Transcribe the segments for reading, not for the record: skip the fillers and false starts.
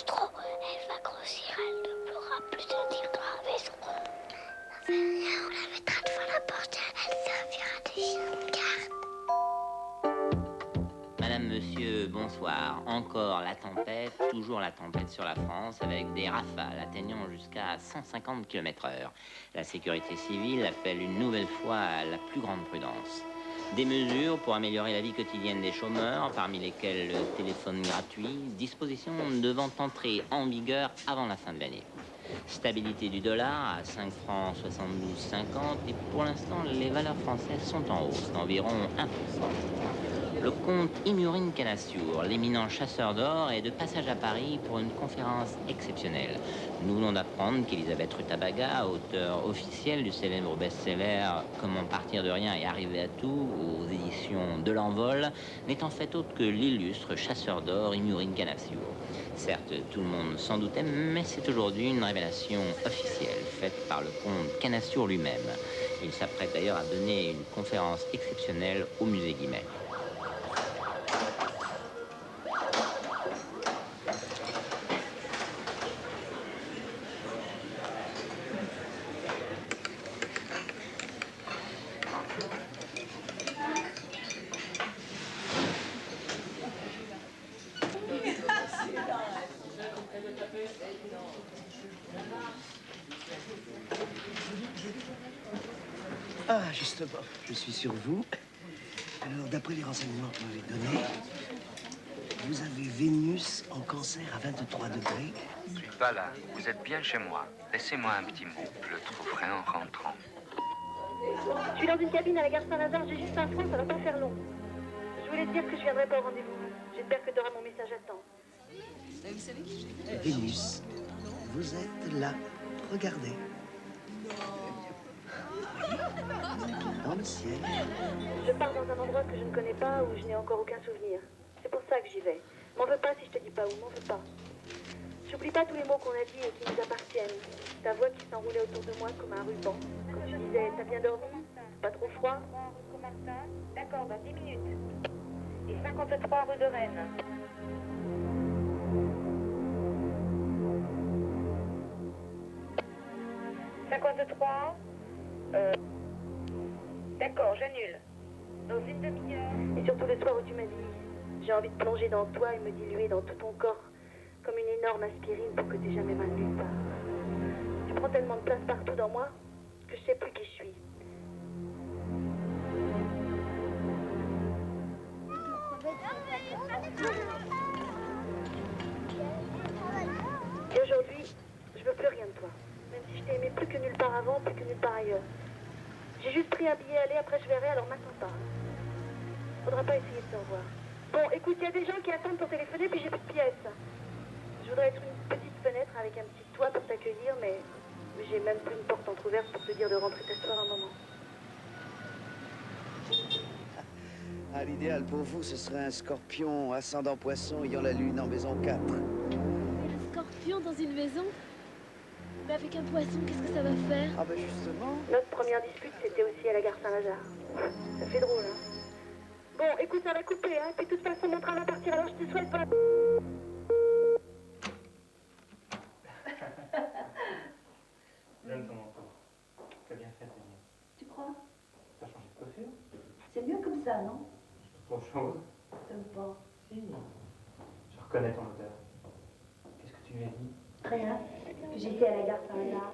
mange trop, elle va grossir, elle ne pourra plus tenir dans la maison. On la mettra devant la porte, elle servira de chien de garde. Madame, monsieur, bonsoir. Encore la tempête, toujours la tempête sur la France, avec des rafales atteignant jusqu'à 150 km/h. La sécurité civile appelle une nouvelle fois à la plus grande prudence. Des mesures pour améliorer la vie quotidienne des chômeurs, parmi lesquelles le téléphone gratuit, disposition devant entrer en vigueur avant la fin de l'année. Stabilité du dollar à 5 francs 72,50 et pour l'instant, les valeurs françaises sont en hausse d'environ 1%. Le comte Imurine Canassiour, l'éminent chasseur d'or, est de passage à Paris pour une conférence exceptionnelle. Nous venons d'apprendre qu'Elisabeth Rutabaga, auteure officielle du célèbre best-seller Comment partir de rien et arriver à tout aux éditions de l'Envol, n'est en fait autre que l'illustre chasseur d'or Imurine Canassiour. Certes, tout le monde s'en doutait, mais c'est aujourd'hui une révélation officielle faite par le comte Canassiour lui-même. Il s'apprête d'ailleurs à donner une conférence exceptionnelle au musée Guimet. Ah, justement, je suis sur vous. Alors, d'après les renseignements que vous m'avez donnés, vous avez Vénus en cancer à 23 degrés. Je suis pas là. Vous êtes bien chez moi. Laissez-moi un petit mot. Je le trouverai en rentrant. Je suis dans une cabine à la gare Saint-Lazare. J'ai juste un franc, ça va pas faire long. Je voulais te dire que je viendrai pas au rendez-vous. J'espère que tu auras mon message à temps. Vénus, vous êtes là. Regardez. Dans le ciel. Je pars dans un endroit que je ne connais pas, où je n'ai encore aucun souvenir. C'est pour ça que j'y vais. M'en veux pas si je te dis pas où, m'en veux pas. J'oublie pas tous les mots qu'on a dit et qui nous appartiennent. Ta voix qui s'enroulait autour de moi comme un ruban. Quand tu disais, t'as bien dormi? Pas trop froid? D'accord, dans 10 minutes. Et 53 rue de Rennes. D'accord, j'annule. Dans une demi-heure. Et surtout le soir où tu m'as dit, j'ai envie de plonger dans toi et me diluer dans tout ton corps, comme une énorme aspirine pour que t'aies jamais mal nulle part. Tu prends tellement de place partout dans moi que je sais plus qui je suis. Et aujourd'hui, je veux plus rien de toi. Même si je t'ai aimé plus que nulle part avant, plus que nulle part ailleurs. J'ai juste pris un billet aller, après je verrai, alors maintenant pas. Faudra pas essayer de te revoir. Bon, écoute, il y a des gens qui attendent pour téléphoner, puis j'ai plus de pièces. Je voudrais être une petite fenêtre avec un petit toit pour t'accueillir, mais j'ai même plus une porte entrouverte pour te dire de rentrer t'asseoir un moment. Ah, l'idéal pour vous, ce serait un scorpion ascendant poisson ayant la lune en maison 4. Un scorpion dans une maison? Mais avec un poisson, qu'est-ce que ça va faire? Ah ben justement. Notre première dispute, c'était aussi à la gare Saint-Lazare. Ça fait drôle, hein? Bon, écoute, ça va couper, hein? Puis de toute façon, mon train va partir, alors je te souhaite pas... J'aime ton manteau. T'as bien fait, Tania. Tu crois? T'as changé de coiffure? C'est mieux comme ça, non? C'est autre chose. T'aimes pas? Si. Je reconnais ton odeur. Qu'est-ce que tu lui as dit? Rien. Que j'étais à la gare Saint-Lazare.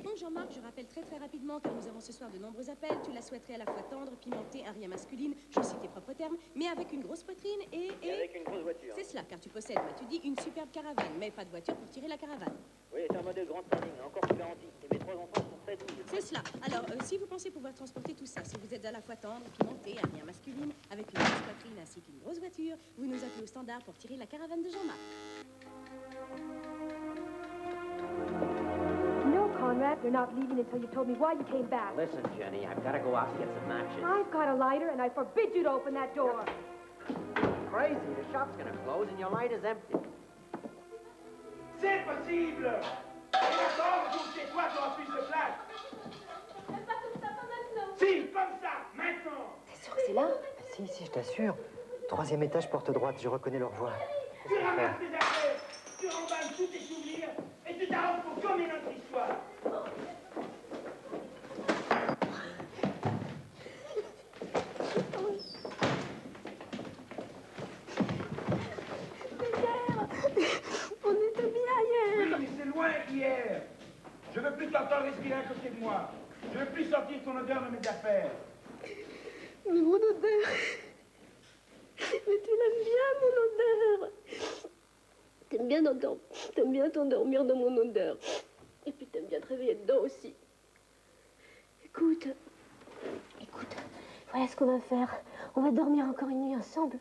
Bon, Jean-Marc, je rappelle très rapidement, car nous avons ce soir de nombreux appels. Tu la souhaiterais à la fois tendre, pimentée, un rien masculine, je cite tes propres termes, mais avec une grosse poitrine et... avec une grosse voiture. C'est cela, car tu possèdes, m'as-tu dit, une superbe caravane, mais pas de voiture pour tirer la caravane. Oui, c'est un modèle grande standing, encore plus garanti. Et mes 3 enfants sont très doux. C'est cela. Alors, si vous pensez pouvoir transporter tout ça, si vous êtes à la fois tendre, pimentée, un rien masculine, avec une grosse poitrine ainsi qu'une grosse voiture, vous nous appelez au standard pour tirer la caravane de Jean-Marc. Conrad, they're not leaving until you told me why you came back. Listen, Jenny, I've got to go out to get some matches. I've got a lighter, and I forbid you to open that door. Crazy, the shop's gonna close and your light is empty. C'est possible! D'accord, vous chez toi sur un fils de flash! Pas comme ça, pas maintenant. Si, comme ça, maintenant! T'es sûr que c'est là? Si, je t'assure. 3e étage, porte droite, je reconnais leur voix. Tu ramasses tes affaires! t'entendre respirer à côté de moi. Je veux plus sortir ton odeur de mes affaires. Mais mon odeur. Mais tu l'aimes bien, mon odeur. T'aimes bien t'endormir dans mon odeur. Et puis t'aimes bien te réveiller dedans aussi. Écoute, voilà ce qu'on va faire. On va dormir encore une nuit ensemble.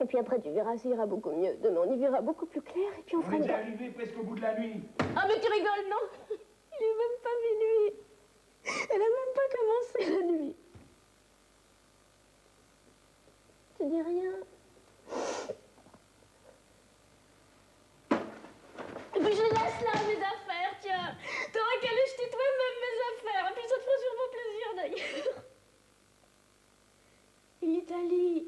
Et puis après, tu verras, ça ira beaucoup mieux. Demain, on y verra beaucoup plus clair. Et puis on fera... On est déjà arrivé presque au bout de la nuit. Ah, mais tu rigoles, non? Il est même pas minuit. Elle a même pas commencé la nuit. Tu dis rien? Et puis je laisse là mes affaires, tiens. T'auras qu'à les jeter toi-même mes affaires. Et puis ça te fera sûrement plaisir d'ailleurs. Et l'Italie.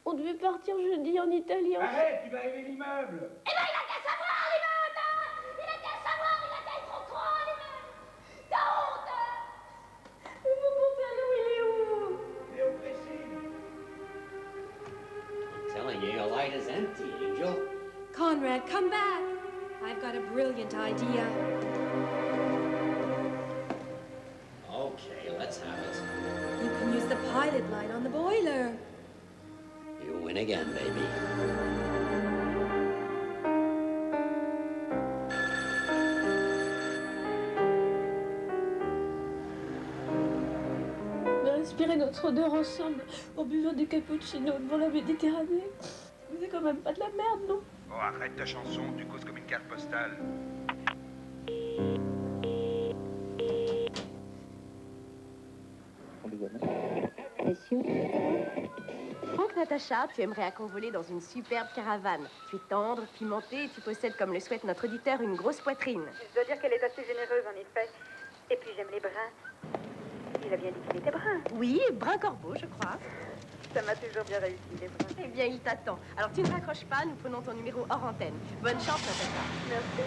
On devait partir jeudi en Italie. Arrête, tu vas rêver l'immeuble. Eh ben, il a qu'à savoir, l'immeuble, hein. Il a qu'à savoir, il a qu'à être au courant, l'immeuble. T'as honte, hein. Mais mon pantalon, il est où? Il est au pressing. I'm telling you, your light is empty, Angel. Conrad, come back. I've got a brilliant idea. Okay, let's have it. You can use the pilot light on the boiler. You win again, baby. On va respirer notre odeur ensemble en buvant du cappuccino devant la Méditerranée. Mais c'est quand même pas de la merde, non? Oh, arrête ta chanson, tu causes comme une carte postale. Franck, Natacha, tu aimerais à convoler dans une superbe caravane. Tu es tendre, pimentée et tu possèdes, comme le souhaite notre auditeur, une grosse poitrine. Je dois dire qu'elle est assez généreuse, en effet. Et puis, j'aime les bruns. Il a bien dit qu'il était brun. Oui, brun corbeau, je crois. Ça m'a toujours bien réussi, les bruns. Eh bien, il t'attend. Alors, tu ne raccroches pas, nous prenons ton numéro hors antenne. Bonne chance, Natacha. Merci.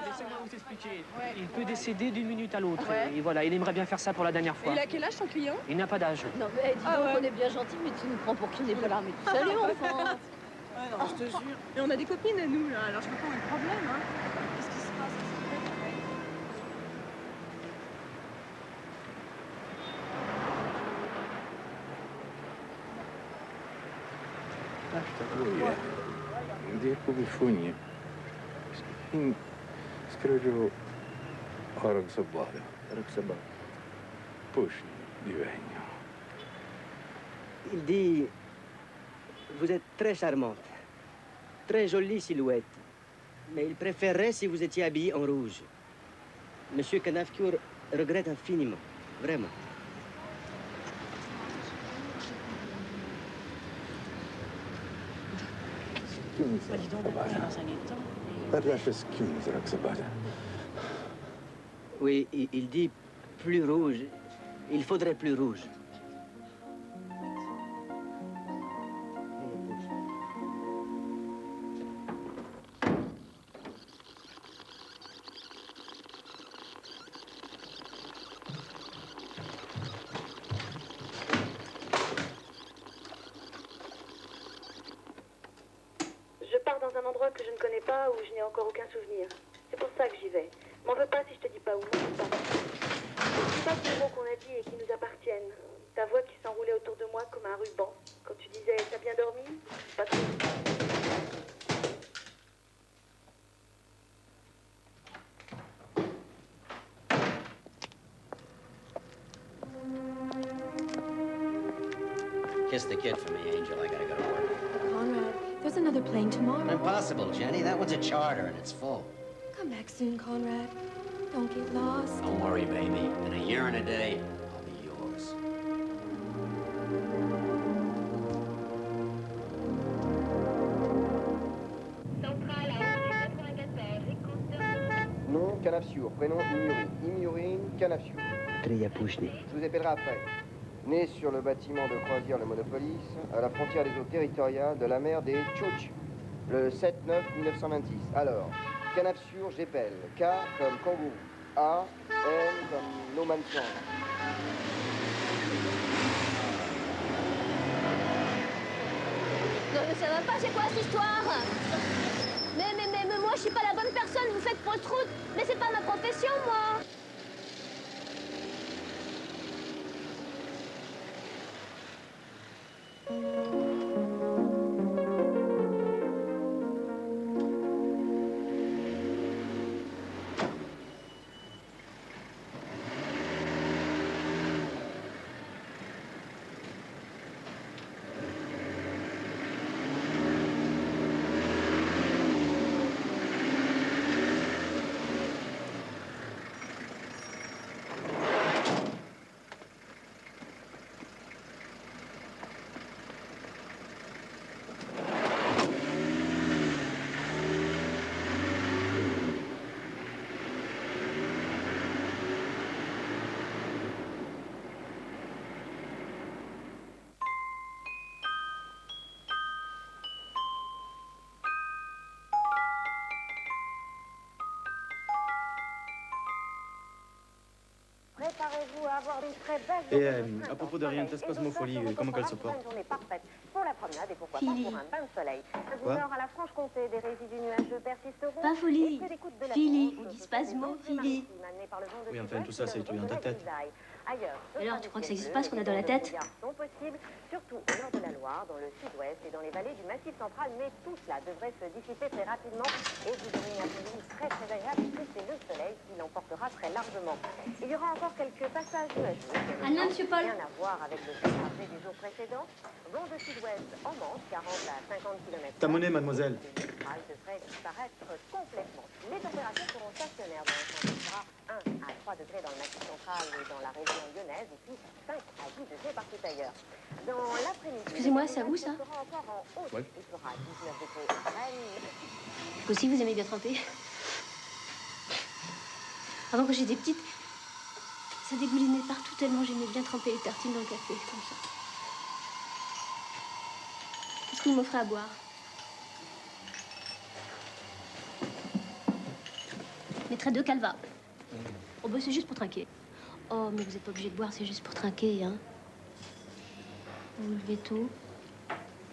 Laissez-moi vous expliquer. Il peut décéder d'une minute à l'autre. Et voilà, il aimerait bien faire ça pour la dernière fois. Il a quel âge, ton client? Il n'a pas d'âge. Non mais dis donc, on est bien gentil, mais tu nous prends pour qui n'est pas l'armée. Salut enfant. Ah non, je te jure. Mais on a des copines à nous, là, alors je peux pas avoir de problème, hein. Qu'est-ce qui se passe? Lui di come fogni scrivo Arag Sabada. Push di vegno. Il dit, vous êtes très charmante, très jolie silhouette, mais il préférerait si vous étiez habillée en rouge. Monsieur Kanafkour regrette infiniment, vraiment. Oui, il dit plus rouge. Il faudrait plus rouge. Je pars dans un endroit que je ne connais pas, où je n'ai encore aucun souvenir. C'est pour ça que j'y vais. M'en veux pas si je te dis pas où, m'en veux pas. Je dis pas ces mots qu'on a dit et qui nous appartiennent. Ta voix qui s'enroulait autour de moi comme un ruban. Quand tu disais « T'as bien dormi ?» Pas trop. Kiss the kid for me, Angel. I gotta go to work. Conrad, there's another plane tomorrow. Impossible, Jenny. That one's a charter and it's full. Come back soon, Conrad. Don't get lost. Don't worry, baby. In a year and a day, I'll be yours. Nom, Canafsur. Prénom, Imurine. Imurine, Canafsur. Treya Pouchny. Je vous appellerai après. Né sur le bâtiment de croisière le Monopolis, à la frontière des eaux territoriales de la mer des Tchouktches, le 7-9-1926. Alors, Canapsur, Gépel, K comme kangourou, A, N comme no man's land. Non, mais ça va pas, c'est quoi cette histoire? Mais moi, je suis pas la bonne personne, vous faites fausse route. Mais c'est pas ma profession, moi. Préparez-vous à avoir une très belle Et à propos de rien, spasmophilie, comment qu'elle se porte? Une journée parfaite pour la promenade et pourquoi Philly. pas pour un bain de soleil. Du Quoi? nord à la Franche-Comté, des résidus nuageux persisteront. Pas folie. Et que des coups de la Philly, France, on dit ce sont spasmo, des vents Philly. maritimes amenés par le vent de Oui, enfin, sud-ouest tout ça, qui c'est donneront tout dans ta de la tête. grisaille. Ailleurs, ce Alors, sera tu du crois que ça ciel existe bleu, pas, ce qu'on a des dans la ondes de tête? brouillard sont possibles, surtout au nord de la Loire, dans le sud-ouest et dans les vallées du Massif central. Mais tout cela devrait se dissiper très rapidement et vous aurez une après-midi très très agréable puisque c'est le soleil qui l'emportera très largement. Il y aura encore quelques passages nuageux. Anna, monsieur Paul. Rien à voir avec le trajet du jour précédent. Vent de sud-ouest en Manche, 40 à 50 km. Ta monnaie, mademoiselle. Le littoral devrait disparaître complètement. Les températures seront stationnaires dans l'ensemble. Il sera 1 à 3 degrés dans le Massif central et dans la région lyonnaise, et puis 5 à 10 degrés partout ailleurs. Dans l'après-midi, Excusez-moi, c'est à vous, ça? sera encore en hausse. Ouais. Il fera 19 degrés à Rennes. Vous aussi, vous aimez bien tremper? Avant, quand j'étais petite, ça dégoulinait partout tellement j'aimais bien tremper les tartines dans le café, comme ça. Qu'est-ce que vous m'offrez à boire? Je mettrais 2 calvas. Oh, bah, c'est juste pour trinquer. Oh, mais vous n'êtes pas obligé de boire, c'est juste pour trinquer, hein. Vous vous levez tôt.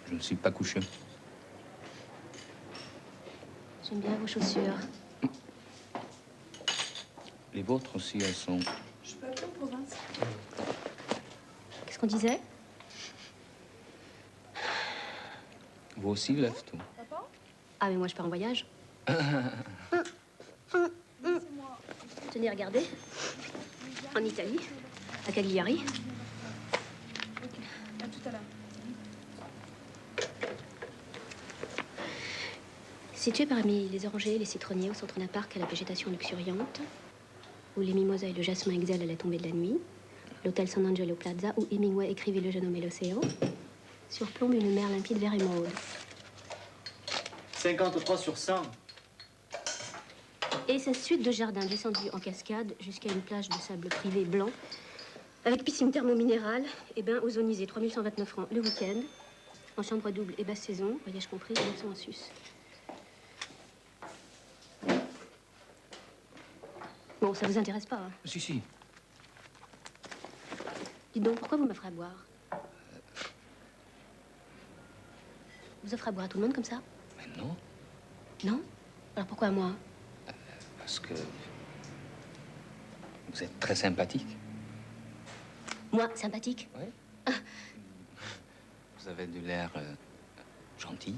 Je ne suis pas couché. J'aime bien vos chaussures. Les vôtres aussi, elles sont... Je peux appeler en province. Qu'est-ce qu'on disait? Vous aussi, lève-toi. Papa? Ah, mais moi, je pars en voyage. Tenez, regardez. En Italie, à Cagliari. Ok, à tout à l'heure. Situé parmi les orangers et les citronniers au centre d'un parc à la végétation luxuriante, où les mimosas et le jasmin exhalent à la tombée de la nuit, l'hôtel San Angelo Plaza, où Hemingway écrivait Le jeune homme et l'océan, surplombe une mer limpide vert émeraude. 53 sur 100. Et sa suite de jardins descendus en cascade jusqu'à une plage de sable privé blanc, avec piscine thermominérale et bain ozonisé, 3129 francs le week-end, en chambre double et basse saison, voyage compris, 900 en sus. Bon, ça vous intéresse pas, hein? Si, si. Dites donc, pourquoi vous m'offrez à boire? Vous offrez à boire à tout le monde comme ça? Mais non, Non? Alors pourquoi à moi? parce que... Vous êtes très sympathique. Moi, sympathique? Oui. Vous avez de l'air gentil.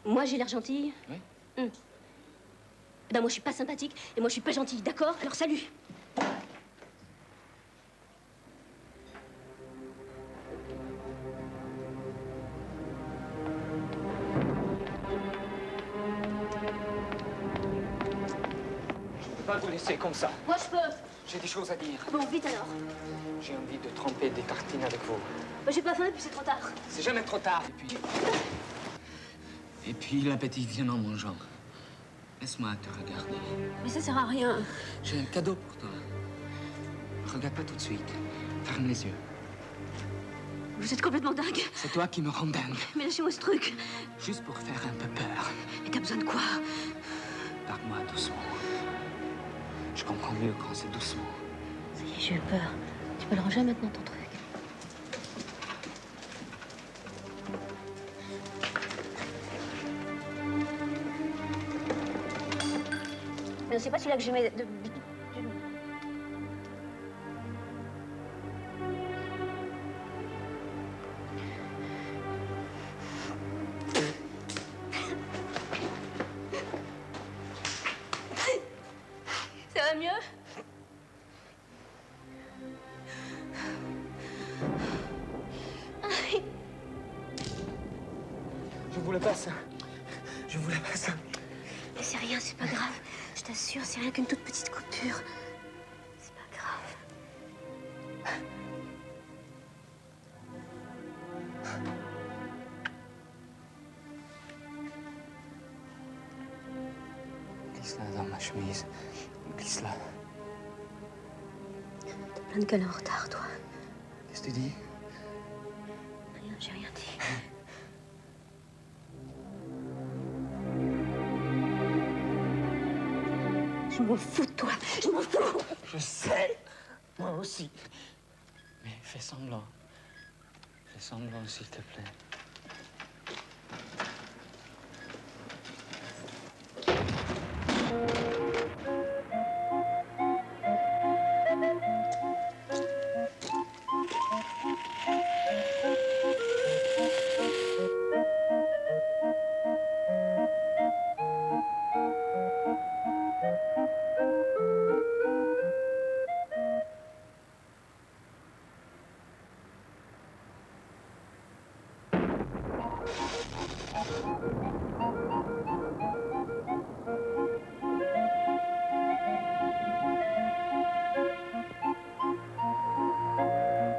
Moi, j'ai l'air gentille? Oui. Ben, moi, je suis pas sympathique et moi, je suis pas gentille, d'accord? Alors, salut! Je peux pas vous laisser comme ça. Moi, je peux! J'ai des choses à dire. Bon, vite alors. J'ai envie de tremper des tartines avec vous. Ben, j'ai pas faim et puis c'est trop tard. C'est jamais trop tard. Et puis l'appétit vient en mangeant. Laisse-moi te regarder. Mais ça sert à rien. J'ai un cadeau pour toi. Regarde pas tout de suite. Ferme les yeux. Vous êtes complètement dingue. C'est toi qui me rends dingue. Mais lâchez-moi ce truc. Juste pour faire un peu peur. Mais t'as besoin de quoi? Parle-moi doucement. Je comprends mieux quand c'est doucement. Ça y est, j'ai eu peur. Tu peux le ranger maintenant, ton truc. Mais c'est pas celui-là que j'aimais de... Ça va mieux? Je voulais pas ça. Je voulais pas ça. Mais c'est rien, c'est pas grave. Je t'assure, c'est rien qu'une toute petite coupure. C'est pas grave. Glisse-la dans ma chemise. Glisse-la. T'as plein de câlins en retard, toi. Qu'est-ce que tu dis? Rien, j'ai rien dit. Je m'en fous de toi. Je m'en fous. Je sais. Moi aussi. Mais fais semblant. Fais semblant, s'il te plaît.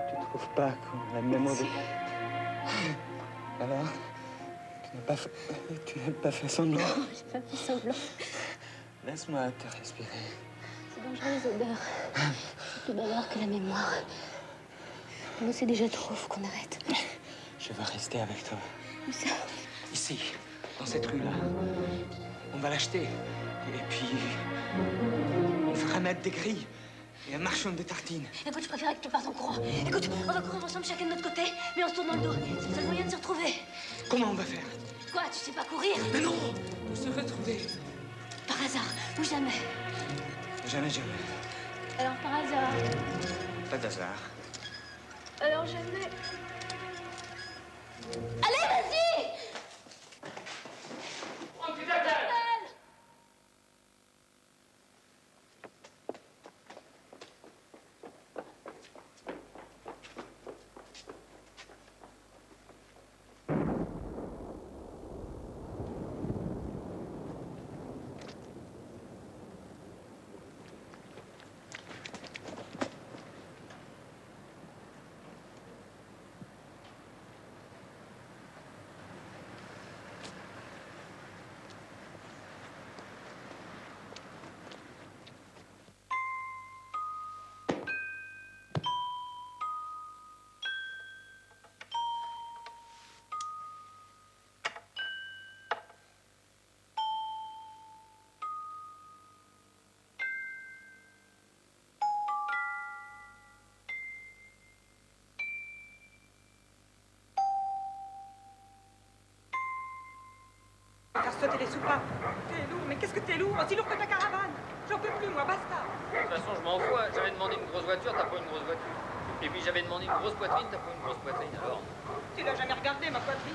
Tu trouves pas qu'on a le même odeur? Alors, tu n'as pas fait semblant? Non, j'ai pas fait semblant. Laisse-moi te respirer. C'est dangereux, les odeurs. C'est plus bavard que la mémoire. Nous, c'est déjà trop, faut qu'on arrête. Je veux rester avec toi. Où ça? Ici, dans cette rue-là. On va l'acheter. Et puis, on fera mettre des grilles et un marchand de tartines. Écoute, je préférais que tu partes en courant. Écoute, on va courir ensemble chacun de notre côté, mais en se tournant le dos. C'est le seul moyen de se retrouver. Comment on va faire? Quoi, tu sais pas courir? Mais non! Pour se retrouver. Par hasard, ou jamais. Jamais, jamais. Alors, par hasard. Pas d'hasard. Alors, jamais. Allez, vas-y! Car sauter les soupapes. T'es lourd, mais qu'est-ce que t'es lourd? Aussi lourd que ta caravane. J'en peux plus, moi, basta. De toute façon, je m'en fous. Hein. J'avais demandé une grosse voiture, t'as pas une grosse voiture. Et puis j'avais demandé une grosse poitrine, t'as pas une grosse poitrine. Alors, Tu l'as jamais regardé, ma poitrine.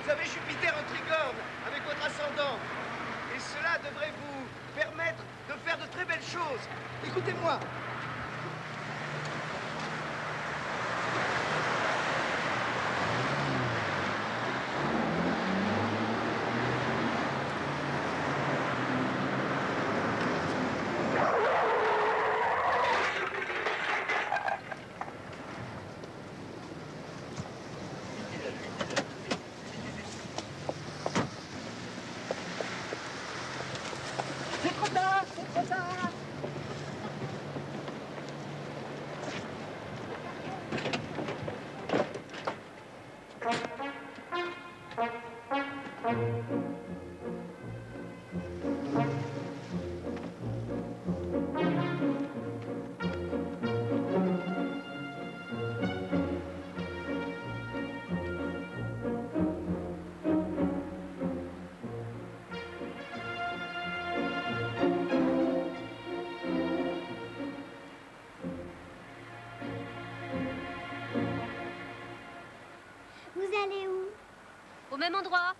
Vous avez Jupiter en tricorne avec votre ascendant. Et cela devrait vous permettre de faire de très belles choses. Écoutez-moi. Vous allez où? Au même endroit.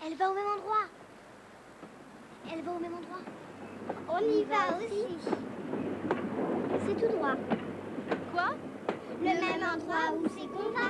Elle va au même endroit. Elle va au même endroit. On y va aussi. C'est tout droit. Quoi? Le même endroit où c'est qu'on va.